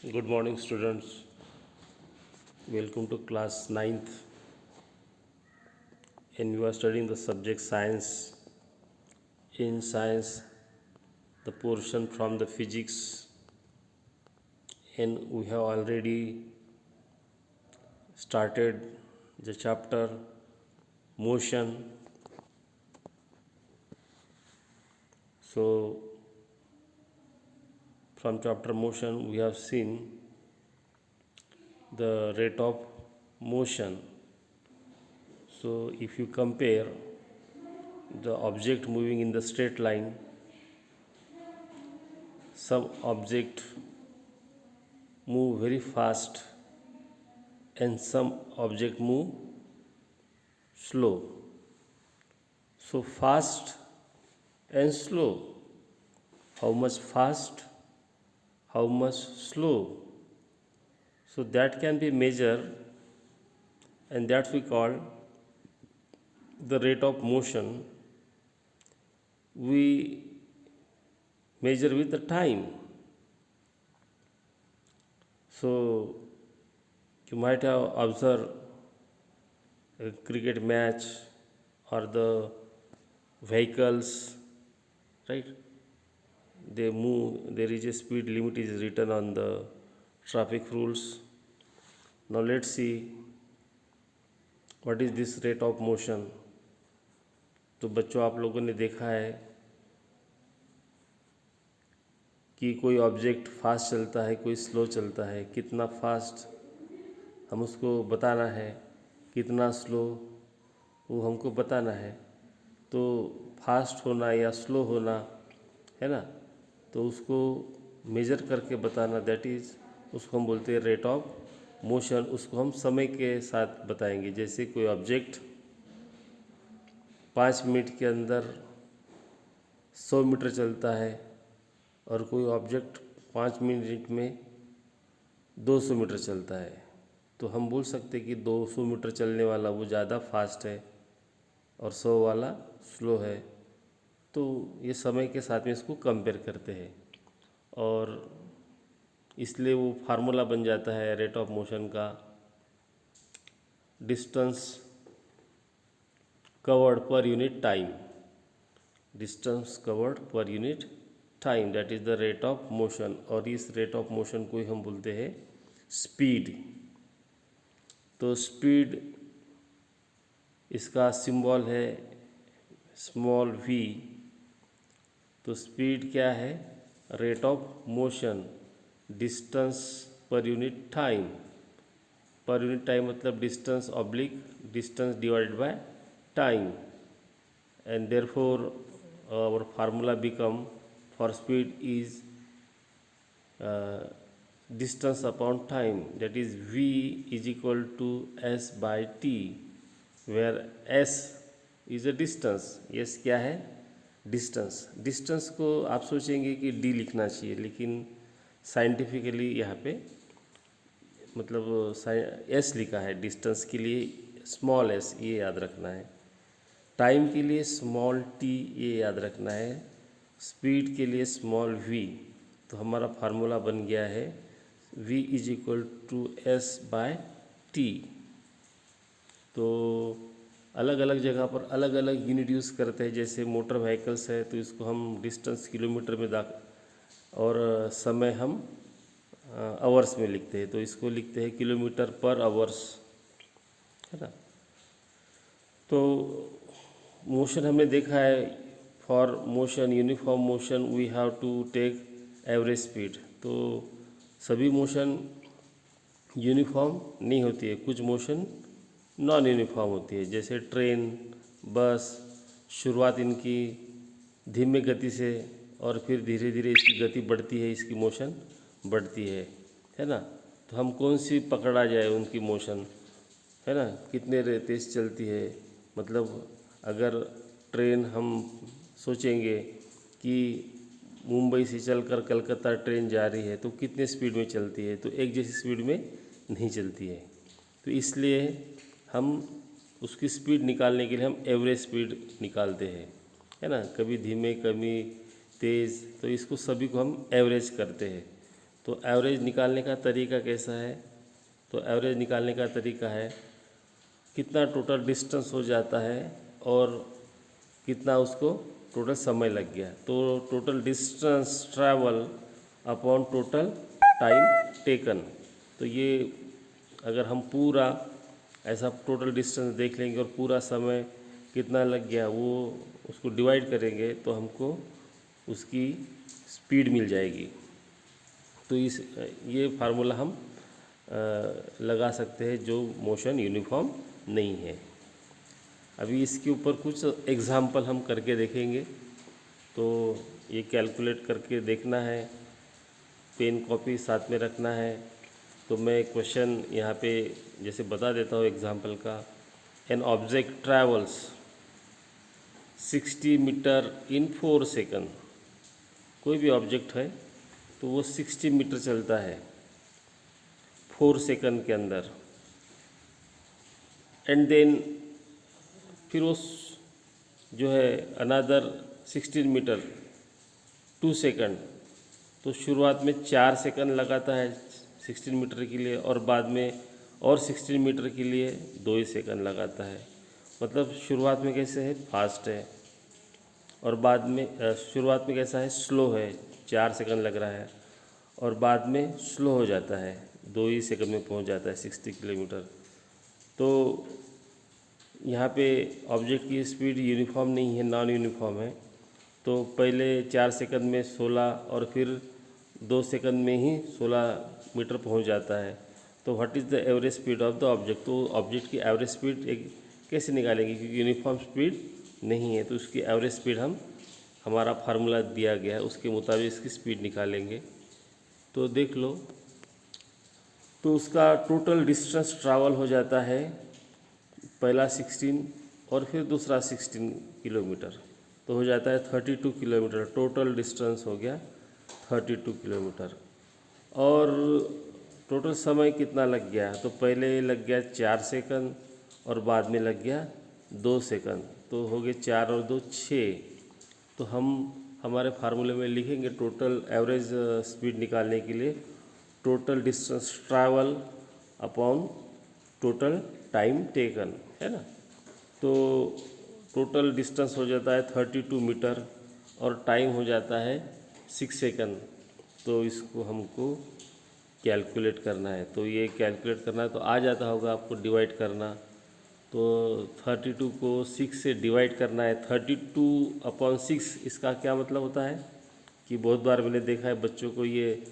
Good morning, students. Welcome to class ninth, and you are studying the subject science. In science, the portion from the physics, and we have already started the chapter motion. So, from chapter motion, we have seen the rate of motion. So, if you compare the object moving in the straight line, some object move very fast and some object move slow. So fast and slow, how much fast, how much slow, so that can be measured, and that we call the rate of motion. We measure with the time. So you might have observed a cricket match or the vehicles, right? They move, there is a speed limit is written on the traffic rules. Now let's see what is this rate of motion. तो बच्चों, आप लोगों ने देखा है कि कोई object fast चलता है, कोई स्लो चलता है. कितना फास्ट हम उसको बताना है, कितना स्लो वो हमको बताना है. तो फास्ट होना या स्लो होना है ना, तो उसको मेज़र करके बताना, दैट इज़ उसको हम बोलते हैं रेट ऑफ मोशन. उसको हम समय के साथ बताएंगे. जैसे कोई ऑब्जेक्ट 5 मिनट के अंदर 100 मीटर चलता है और कोई ऑब्जेक्ट 5 मिनट में 200 मीटर चलता है, तो हम बोल सकते हैं कि 200 मीटर चलने वाला वो ज़्यादा फास्ट है और 100 वाला स्लो है. तो ये समय के साथ में इसको कंपेयर करते हैं, और इसलिए वो फार्मूला बन जाता है रेट ऑफ मोशन का. डिस्टेंस कवर्ड पर यूनिट टाइम, डिस्टेंस कवर्ड पर unit time, that is the rate of motion. और इस रेट ऑफ मोशन को ही हम बोलते हैं स्पीड. तो स्पीड, इसका सिंबल है स्मॉल v. तो स्पीड क्या है? Rate of motion. डिस्टेंस पर यूनिट टाइम, पर यूनिट टाइम मतलब distance oblique distance divided by time, and therefore our formula become for speed is distance upon time, that is v is equal to s by t, where s is a distance. s क्या है? Distance. Distance को आप सोचेंगे कि d लिखना चाहिए, लेकिन scientifically यहाँ पे मतलब s लिखा है. डिस्टेंस के लिए स्मॉल s, ये याद रखना है. टाइम के लिए स्मॉल t, ये याद रखना है. स्पीड के लिए स्मॉल v. तो हमारा फार्मूला बन गया है v is equal to s by T. तो अलग अलग जगह पर अलग अलग यूनिट यूज़ करते हैं. जैसे मोटर व्हीकल्स है तो इसको हम डिस्टेंस किलोमीटर में और समय हम आवर्स में लिखते हैं. तो इसको लिखते हैं किलोमीटर पर आवर्स, है ना. तो मोशन हमने देखा है, for motion, uniform motion we have to take average speed. तो सभी मोशन यूनिफॉर्म नहीं होती है, कुछ मोशन नॉन यूनिफॉर्म होती है. जैसे ट्रेन, बस, शुरुआत इनकी धीमे गति से और फिर धीरे धीरे इसकी गति बढ़ती है, इसकी मोशन बढ़ती है ना. तो हम कौन सी पकड़ा जाए उनकी मोशन, है ना, कितने तेज़ चलती है. मतलब अगर ट्रेन हम सोचेंगे कि मुंबई से चलकर कलकत्ता ट्रेन जा रही है तो कितने स्पीड में चलती है, तो एक जैसी स्पीड में नहीं चलती है. तो इसलिए हम उसकी स्पीड निकालने के लिए हम एवरेज स्पीड निकालते हैं, है ना. कभी धीमे, कभी तेज़, तो इसको सभी को हम एवरेज करते हैं. तो एवरेज निकालने का तरीका कैसा है? तो एवरेज निकालने का तरीका है कितना टोटल डिस्टेंस हो जाता है और कितना उसको टोटल समय लग गया। तो total distance travel upon total time taken. तो ये अगर हम पूरा ऐसा टोटल डिस्टेंस देख लेंगे और पूरा समय कितना लग गया वो उसको डिवाइड करेंगे तो हमको उसकी स्पीड मिल जाएगी। तो ये फार्मूला हम लगा सकते हैं जो मोशन यूनिफॉर्म नहीं है। अभी इसके ऊपर कुछ एग्जाम्पल हम करके देखेंगे। तो ये कैलकुलेट करके देखना है, पेन कॉपी साथ में रखना है। तो मैं क्वेश्चन यहाँ पे जैसे बता देता हूँ एग्जाम्पल का। An object travels 60 metre in 4 second. कोई भी ऑब्जेक्ट है तो वो 60 मीटर चलता है 4 सेकंड के अंदर। एंड देन फिर वो जो है अनदर 16 मीटर 2 सेकंड। तो शुरुआत में 4 सेकंड लगाता है 16 मीटर के लिए और बाद में और 16 मीटर के लिए 2 ही सेकंड लगाता है। मतलब शुरुआत में कैसे है फास्ट है और बाद में शुरुआत में कैसा है स्लो है, 4 सेकंड लग रहा है और बाद में स्लो हो जाता है, 2 ही सेकंड में पहुंच जाता है 60 किलोमीटर। तो यहाँ पे ऑब्जेक्ट की स्पीड यूनिफॉर्म नहीं है, नॉन यूनिफॉर्म है। तो पहले 4 सेकंड में 16 और फिर 2 सेकंड में ही 16 मीटर पहुंच जाता है। तो what is the average speed of the object? तो ऑब्जेक्ट की एवरेज स्पीड एक कैसे निकालेंगे क्योंकि यूनिफॉर्म स्पीड नहीं है। तो उसकी एवरेज स्पीड हम हमारा फार्मूला दिया गया है उसके मुताबिक इसकी स्पीड निकालेंगे। तो देख लो, तो उसका टोटल डिस्टेंस ट्रैवल हो जाता है पहला 16 और फिर दूसरा 16 किलोमीटर, तो हो जाता है 32 किलोमीटर। टोटल डिस्टेंस हो गया 32 किलोमीटर। और टोटल समय कितना लग गया? तो पहले लग गया 4 सेकंड और बाद में लग गया 2 सेकंड, तो हो गए 4 और 2 6। तो हम हमारे फार्मूले में लिखेंगे टोटल एवरेज स्पीड निकालने के लिए total distance travel upon total time taken, है ना। तो टोटल डिस्टेंस हो जाता है 32 मीटर और टाइम हो जाता है 6 सेकंड। तो इसको हमको कैलकुलेट करना है। तो ये कैलकुलेट करना है तो आ जाता होगा आपको डिवाइड करना। तो 32 को 6 से डिवाइड करना है। 32/6 इसका क्या मतलब होता है कि बहुत बार मैंने देखा है बच्चों को ये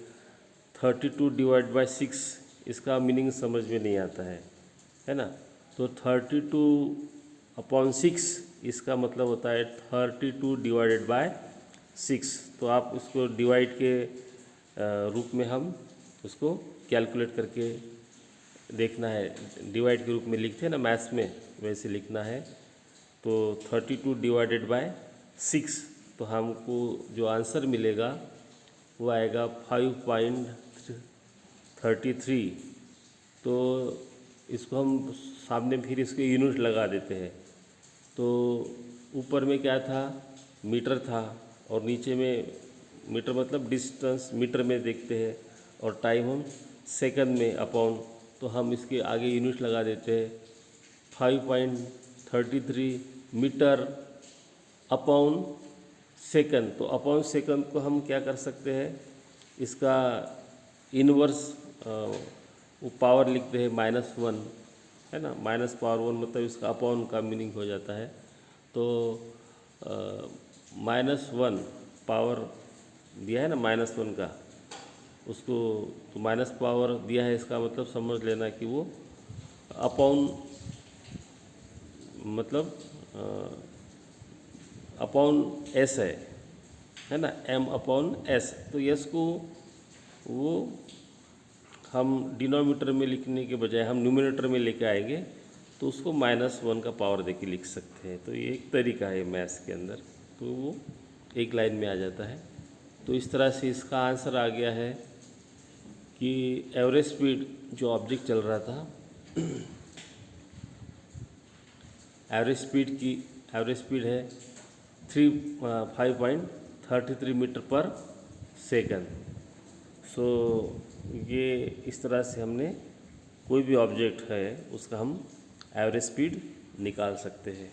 32 डिवाइड बाय 6 इसका मीनिंग समझ में नहीं आता है ना। तो 32/6 इसका मतलब होता है 32 डिवाइडेड बाय 6। तो आप उसको डिवाइड के रूप में हम उसको कैलकुलेट करके देखना है। डिवाइड के रूप में लिखते हैं ना मैथ्स में, वैसे लिखना है। तो 32 डिवाइडेड बाय 6, तो हमको जो आंसर मिलेगा वो आएगा 5.33। तो इसको हम सामने फिर इसके यूनिट लगा देते हैं। तो ऊपर में क्या था? मीटर था और नीचे में मीटर मतलब डिस्टेंस मीटर में देखते हैं और टाइम हम सेकंड में अपॉन। तो हम इसके आगे यूनिट लगा देते हैं 5.33 मीटर अपॉन सेकंड। तो अपॉन सेकंड को हम क्या कर सकते हैं, इसका इनवर्स वो पावर लिखते हैं -1, है ना। -1 मतलब इसका अपॉन का मीनिंग हो जाता है। तो -1 पावर दिया है ना -1 का, उसको तो माइनस पावर दिया है, इसका मतलब समझ लेना कि वो अपॉन मतलब अपॉन एस है ना, m/s। तो यस को वो हम डिनोमिनेटर में लिखने के बजाय हम न्यूमरेटर में लेके आएंगे तो उसको -1 का पावर देके लिख सकते हैं। तो ये एक तरीका है मैथ्स के अंदर, तो वो एक लाइन में आ जाता है। तो इस तरह से इसका आंसर आ गया है कि एवरेज स्पीड जो ऑब्जेक्ट चल रहा था एवरेज स्पीड है 5.33 मीटर पर सेकंड। सो ये इस तरह से हमने कोई भी ऑब्जेक्ट है उसका हम एवरेज स्पीड निकाल सकते हैं।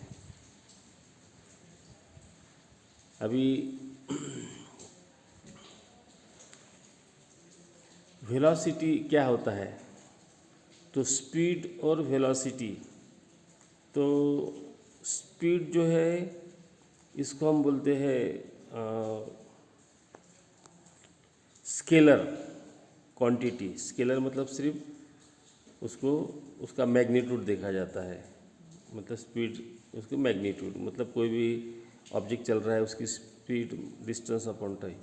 अभी वेलोसिटी क्या होता है, तो स्पीड और वेलोसिटी, तो स्पीड जो है इसको हम बोलते हैं स्केलर क्वांटिटी। स्केलर मतलब सिर्फ उसको उसका मैग्नीट्यूड देखा जाता है, मतलब स्पीड उसको मैग्नीट्यूड, मतलब कोई भी ऑब्जेक्ट चल रहा है उसकी स्पीड डिस्टेंस अपॉन टाइम।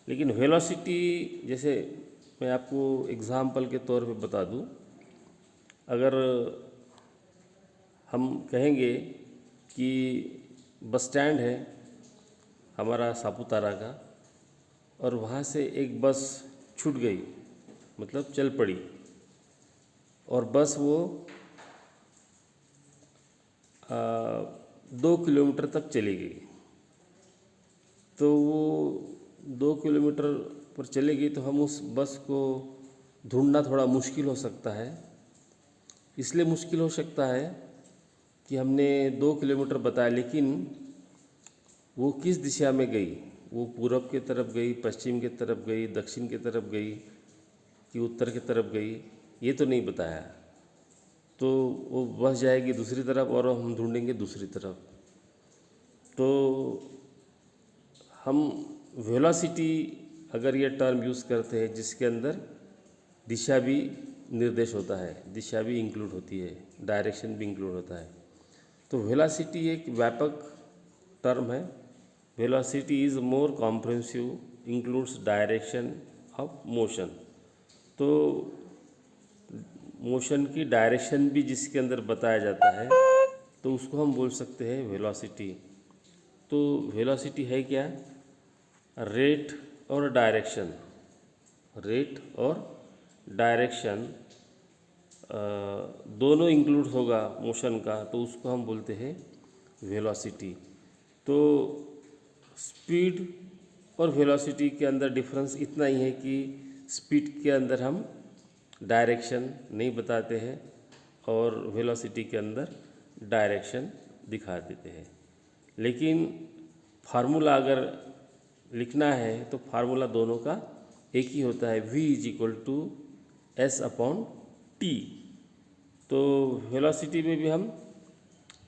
लेकिन वेलोसिटी, जैसे मैं आपको एग्जाम्पल के तौर पे बता दूं, अगर हम कहेंगे कि बस स्टैंड है हमारा सापुतारा का, और वहाँ से एक बस छूट गई, मतलब चल पड़ी, और बस वो 2 किलोमीटर तक चली गई। तो वो 2 किलोमीटर पर चली गई तो हम उस बस को ढूंढना थोड़ा मुश्किल हो सकता है। इसलिए मुश्किल हो सकता है कि हमने 2 किलोमीटर बताया, लेकिन वो किस दिशा में गई, वो पूरब की तरफ गई, पश्चिम की तरफ गई, दक्षिण की तरफ गई कि उत्तर की तरफ गई, ये तो नहीं बताया। तो वो बस जाएगी दूसरी तरफ और हम ढूंढेंगे दूसरी तरफ। तो हम वेलोसिटी अगर ये टर्म यूज़ करते हैं जिसके अंदर दिशा भी निर्देश होता है, दिशा भी इंक्लूड होती है, डायरेक्शन भी इंक्लूड होता है, तो वेलोसिटी एक व्यापक टर्म है। Velocity is more comprehensive, includes direction of motion. तो मोशन की डायरेक्शन भी जिसके अंदर बताया जाता है तो उसको हम बोल सकते हैं वेलोसिटी। तो वेलोसिटी है क्या, रेट और डायरेक्शन, रेट और डायरेक्शन दोनों इंक्लूड होगा मोशन का, तो उसको हम बोलते हैं वेलोसिटी। तो स्पीड और वेलोसिटी के अंदर डिफरेंस इतना ही है कि स्पीड के अंदर हम डायरेक्शन नहीं बताते हैं और वेलोसिटी के अंदर डायरेक्शन दिखा देते हैं। लेकिन फार्मूला अगर लिखना है तो फार्मूला दोनों का एक ही होता है, v is equal to S upon T. तो वेलोसिटी में भी हम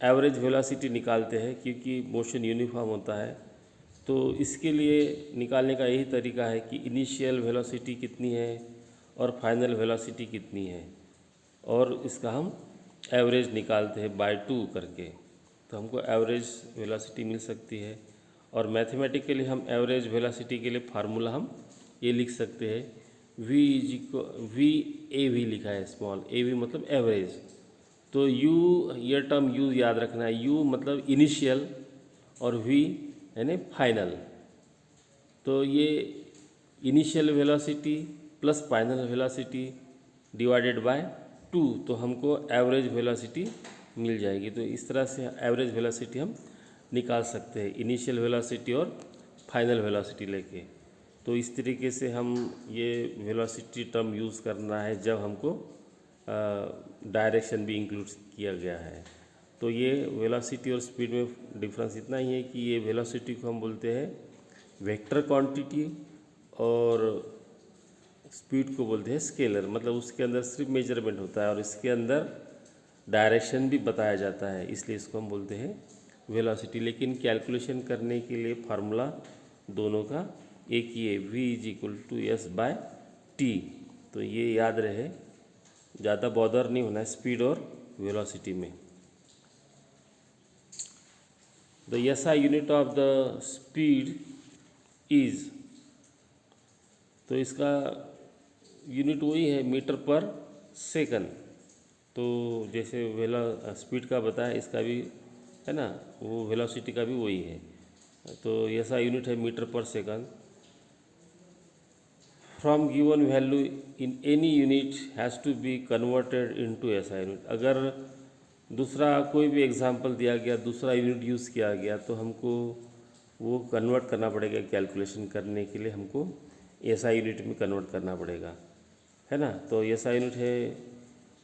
एवरेज वेलोसिटी निकालते हैं क्योंकि मोशन यूनिफॉर्म होता है। तो इसके लिए निकालने का यही तरीका है कि इनिशियल वेलोसिटी कितनी है और फाइनल वेलोसिटी कितनी है, और इसका हम एवरेज निकालते हैं बाय 2 करके, तो हमको एवरेज वेलोसिटी मिल सकती है। और मैथमेटिकली हम एवरेज वेलोसिटी के लिए फार्मूला हम ये लिख सकते हैं, v is equal V A V लिखा है, स्मॉल ए वी मतलब एवरेज। तो u, ये टर्म u याद रखना है, u मतलब इनिशियल और v यानी फाइनल। तो ये initial velocity plus final velocity divided by 2, तो हमको एवरेज वेलोसिटी मिल जाएगी। तो इस तरह से एवरेज वेलोसिटी हम निकाल सकते हैं, इनिशियल वेलोसिटी और फाइनल वेलोसिटी लेके। तो इस तरीके से हम ये वेलोसिटी टर्म यूज़ करना है जब हमको डायरेक्शन भी इंक्लूड किया गया है। तो ये वेलोसिटी और स्पीड में डिफरेंस इतना ही है कि ये वेलोसिटी को हम बोलते हैं वेक्टर क्वांटिटी और स्पीड को बोलते हैं स्केलर, मतलब उसके अंदर सिर्फ मेजरमेंट होता है और इसके अंदर डायरेक्शन भी बताया जाता है, इसलिए इसको हम बोलते हैं वेलोसिटी। लेकिन कैलकुलेशन करने के लिए फार्मूला दोनों का एक ही है, v is equal to S by T. तो ये याद रहे, ज़्यादा बॉदर नहीं होना है स्पीड और वेलोसिटी में। The SI unit of the speed is, तो इसका यूनिट वही है मीटर पर सेकंड। तो जैसे स्पीड का बताया इसका भी है ना, वो वेलोसिटी का भी वही है। तो ऐसा यूनिट है metre per second. From given value in any unit has to be converted into SI unit. अगर दूसरा कोई भी एग्जांपल दिया गया, दूसरा यूनिट यूज़ किया गया, तो हमको वो कन्वर्ट करना पड़ेगा। कैलकुलेशन करने के लिए हमको एसआई यूनिट में कन्वर्ट करना पड़ेगा, है ना। तो एसआई यूनिट है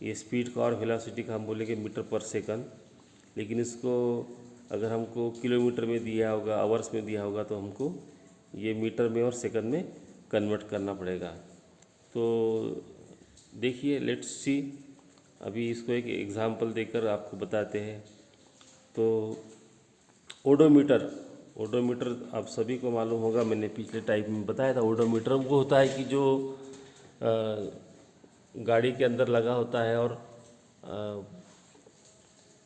ये स्पीड का और वेलोसिटी का, हम बोलेंगे मीटर पर सेकंड, लेकिन इसको अगर हमको किलोमीटर में दिया होगा, आवर्स में दिया होगा, तो हमको ये मीटर में और सेकंड में कन्वर्ट करना पड़ेगा। तो देखिए, लेट्स सी, अभी इसको एक एग्जांपल देकर आपको बताते हैं। तो ओडोमीटर, ओडोमीटर आप सभी को मालूम होगा, मैंने पिछले टाइप में बताया था। ओडोमीटर वो होता है कि जो गाड़ी के अंदर लगा होता है और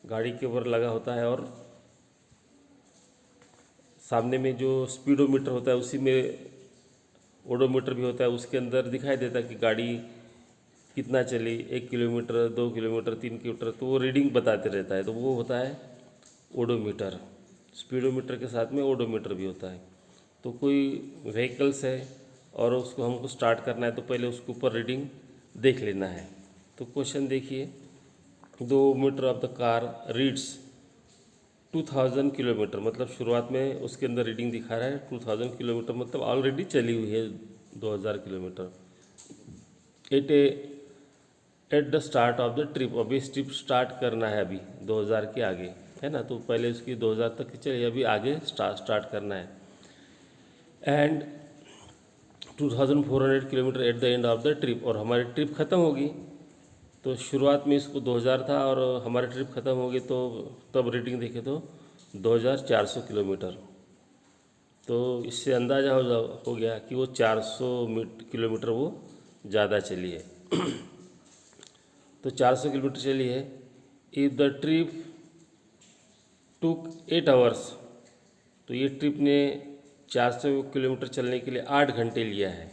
गाड़ी के ऊपर लगा होता है, और सामने में जो स्पीडोमीटर होता है उसी में ओडोमीटर भी होता है। उसके अंदर दिखाई देता है कि गाड़ी कितना चली, 1 किलोमीटर, 2 किलोमीटर, 3 किलोमीटर, तो वो रीडिंग बताते रहता है। तो वो होता है ओडोमीटर। स्पीडोमीटर के साथ में ओडोमीटर भी होता है। तो कोई व्हीकल्स है और उसको हमको स्टार्ट करना है, तो पहले उसके ऊपर रीडिंग देख लेना है। तो क्वेश्चन देखिए, the meter of the car reads 2000 kilometre, मतलब शुरुआत में उसके अंदर रीडिंग दिखा रहा है 2000 किलोमीटर, मतलब ऑलरेडी चली हुई है 2000 kilometre. At the start of the trip, अभी इस ट्रिप स्टार्ट करना है अभी 2000 के आगे, है ना। तो पहले उसकी 2000 तक चलिए, अभी आगे स्टार्ट करना है। And 2400 kilometre at the end of the trip, और हमारी ट्रिप ख़त्म होगी। तो शुरुआत में इसको 2000 था और हमारी ट्रिप ख़त्म होगी, तो तब रीडिंग देखे तो 2400 किलोमीटर। तो इससे अंदाज़ा हो गया कि वो 400 किलोमीटर वो ज़्यादा चली है। तो 400 किलोमीटर चली है। If the trip took 8 hours, तो ये ट्रिप ने 400 किलोमीटर चलने के लिए 8 घंटे लिया है।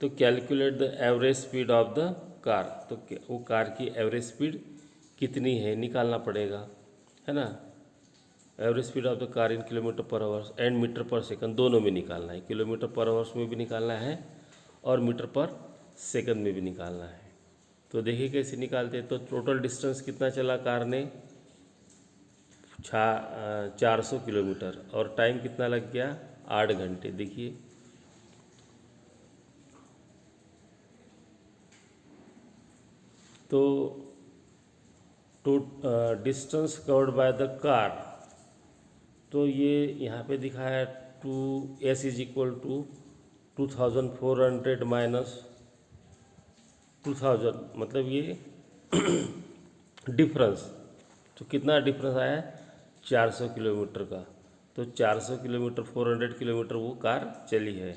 तो calculate the average speed of the car, तो वो कार की एवरेज स्पीड कितनी है निकालना पड़ेगा, है ना। Average speed of the car in kilometre per hours and metre per second, दोनों में निकालना है। किलोमीटर पर आवर्स में भी निकालना है और मीटर पर सेकंड में भी निकालना है। तो देखिए कैसे निकालते हैं। तो टोटल डिस्टेंस कितना चला कार ने, 400 किलोमीटर, और टाइम कितना लग गया, 8 घंटे। देखिए, तो distance covered by the car, तो ये यहाँ पे दिखाया 2s is equal to 2400 minus 2000, मतलब ये डिफरेंस। तो कितना डिफरेंस आया, 400 किलोमीटर का। तो 400 किलोमीटर, 400 किलोमीटर वो कार चली है।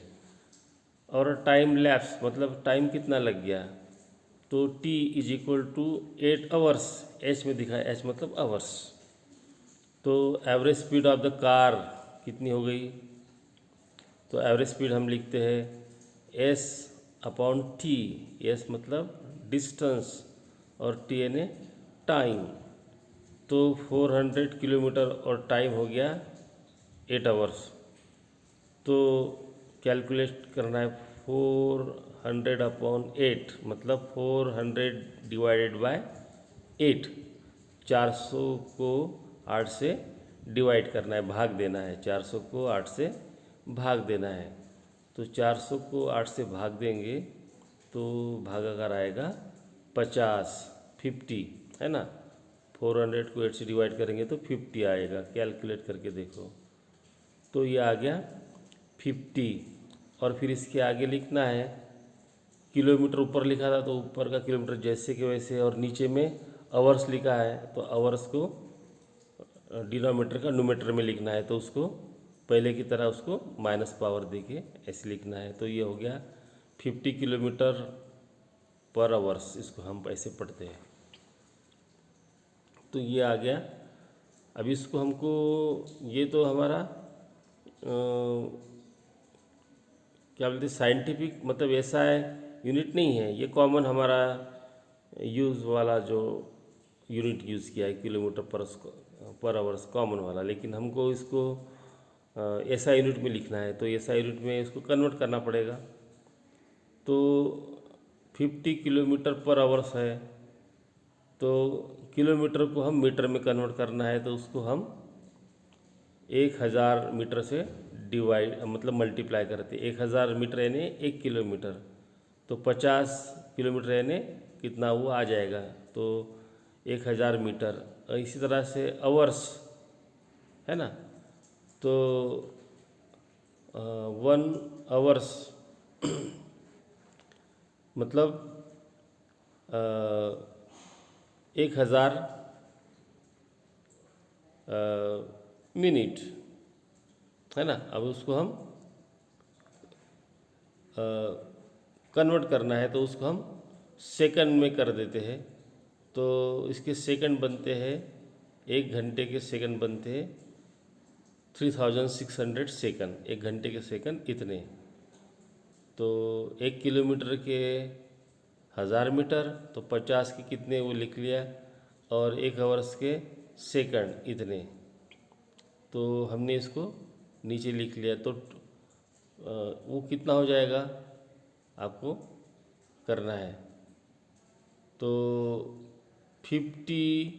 और टाइम लैप्स, मतलब टाइम कितना लग गया, तो t is equal to 8 hours, h में दिखाया, h मतलब आवर्स। तो average speed of the car कितनी हो गई, तो एवरेज स्पीड हम लिखते हैं s अपॉन t। s मतलब डिस्टेंस और t यानी टाइम। तो 400 किलोमीटर और टाइम हो गया 8 आवर्स। तो कैलकुलेट करना है 400 अपॉन 8, मतलब 400 डिवाइडेड बाय 8। 400 को 8 से डिवाइड करना है, भाग देना है। 400 को 8 से भाग देना है। तो 400 को 8 से भाग देंगे तो भागाकार आएगा 50, 50, है ना। 400 को 8 से डिवाइड करेंगे तो 50 आएगा। कैलकुलेट करके देखो, तो ये आ गया 50। और फिर इसके आगे लिखना है, किलोमीटर ऊपर लिखा था तो ऊपर का किलोमीटर जैसे के वैसे, और नीचे में आवर्स लिखा है तो आवर्स को डिनोमीटर का न्यूमेटर में लिखना है। तो उसको पहले की तरह उसको माइनस पावर देके ऐसे लिखना है। तो ये हो गया 50 किलोमीटर पर आवर्स, इसको हम ऐसे पढ़ते हैं। तो ये आ गया। अब इसको हमको, ये तो हमारा क्या बोलते हैं, साइंटिफिक, मतलब ऐसा है यूनिट नहीं है, ये कॉमन हमारा यूज़ वाला जो यूनिट यूज़ किया है, किलोमीटर पर आवर्स, कॉमन वाला। लेकिन हमको इसको ऐसा यूनिट में लिखना है, तो ऐसा यूनिट में इसको कन्वर्ट करना पड़ेगा। तो 50 किलोमीटर पर आवर्स है, तो किलोमीटर को हम मीटर में कन्वर्ट करना है, तो उसको हम 1000 मीटर से डिवाइड मतलब मल्टीप्लाई करते, 1000 मीटर यानी 1 किलोमीटर, तो 50 किलोमीटर यानी कितना वो आ जाएगा, तो 1000 मीटर। और इसी तरह से आवर्स है ना, तो 1 आवर्स मतलब 1000 मिनट है ना। अब उसको हम कन्वर्ट करना है तो उसको हम सेकंड में कर देते हैं, तो इसके सेकंड बनते हैं, 1 घंटे के सेकंड बनते हैं 3600 सेकंड, 1 घंटे के सेकंड इतने। तो 1 किलोमीटर के 1000 मीटर, तो 50 के कितने वो लिख लिया, और 1 आवर्स के सेकंड इतने, तो हमने इसको नीचे लिख लिया। तो वो कितना हो जाएगा आपको करना है, तो 50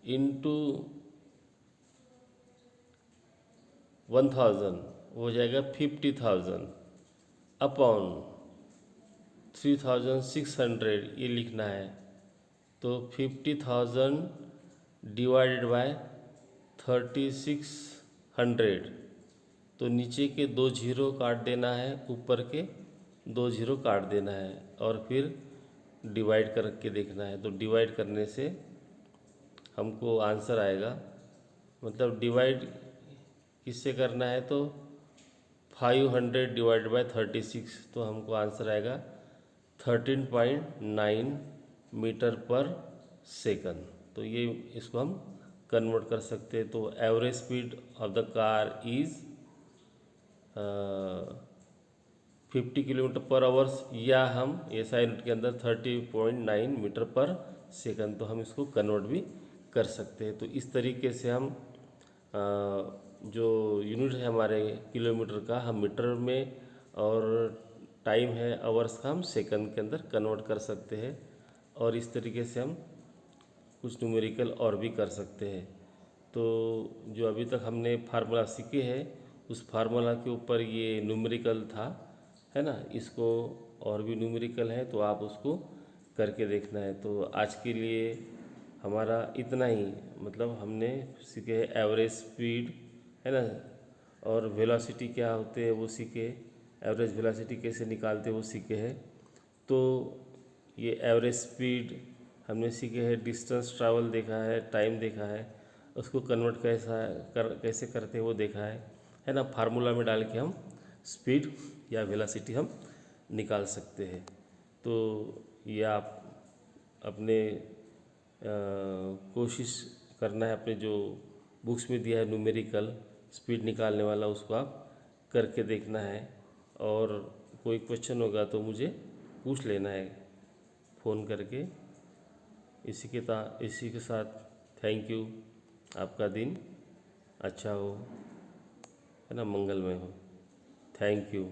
इंटू 1000 हो जाएगा 50,000 अपॉन 3600 ये लिखना है। तो 50,000 डिवाइडेड बाय 3600, तो नीचे के 2 जीरो काट देना है, ऊपर के 2 जीरो काट देना है, और फिर डिवाइड करके देखना है। तो डिवाइड करने से हमको आंसर आएगा, मतलब डिवाइड किससे करना है, तो 500 डिवाइड बाय 36, तो हमको आंसर आएगा 13.9 मीटर पर सेकंड। तो ये इसको हम कन्वर्ट कर सकते हैं। तो average speed of the car is 50 kilometre per hours, या हम SI यूनिट के अंदर 30.9 मीटर पर सेकंड, तो हम इसको कन्वर्ट भी कर सकते हैं। तो इस तरीके से हम जो यूनिट है हमारे किलोमीटर का, हम मीटर में, और टाइम है आवर्स का, हम सेकंड के अंदर कन्वर्ट कर सकते हैं। और इस तरीके से हम कुछ न्यूमेरिकल और भी कर सकते हैं। तो जो अभी तक हमने फार्मूला सीखे हैं, उस फार्मूला के ऊपर ये न्यूमेरिकल था, है ना। इसको और भी न्यूमेरिकल है, तो आप उसको करके देखना है। तो आज के लिए हमारा इतना ही, मतलब हमने सीखे एवरेज स्पीड, है ना, और वेलोसिटी क्या होते हैं वो सीखे, एवरेज वेलोसिटी कैसे निकालते हैं वो सीखे हैं। तो ये एवरेज स्पीड हमने सीखे है, डिस्टेंस ट्रैवल देखा है, टाइम देखा है, उसको कन्वर्ट कैसे करते हैं वो देखा है ना। फार्मूला में डाल के हम स्पीड या वेलोसिटी हम निकाल सकते हैं। तो ये आप अपने कोशिश करना है, अपने जो बुक्स में दिया है न्यूमेरिकल स्पीड निकालने वाला, उसको आप करके देखना है। और कोई क्वेश्चन होगा तो मुझे पूछ लेना है फ़ोन करके। इसी के साथ थैंक यू। आपका दिन अच्छा हो, है ना, मंगलमय हो। Thank you.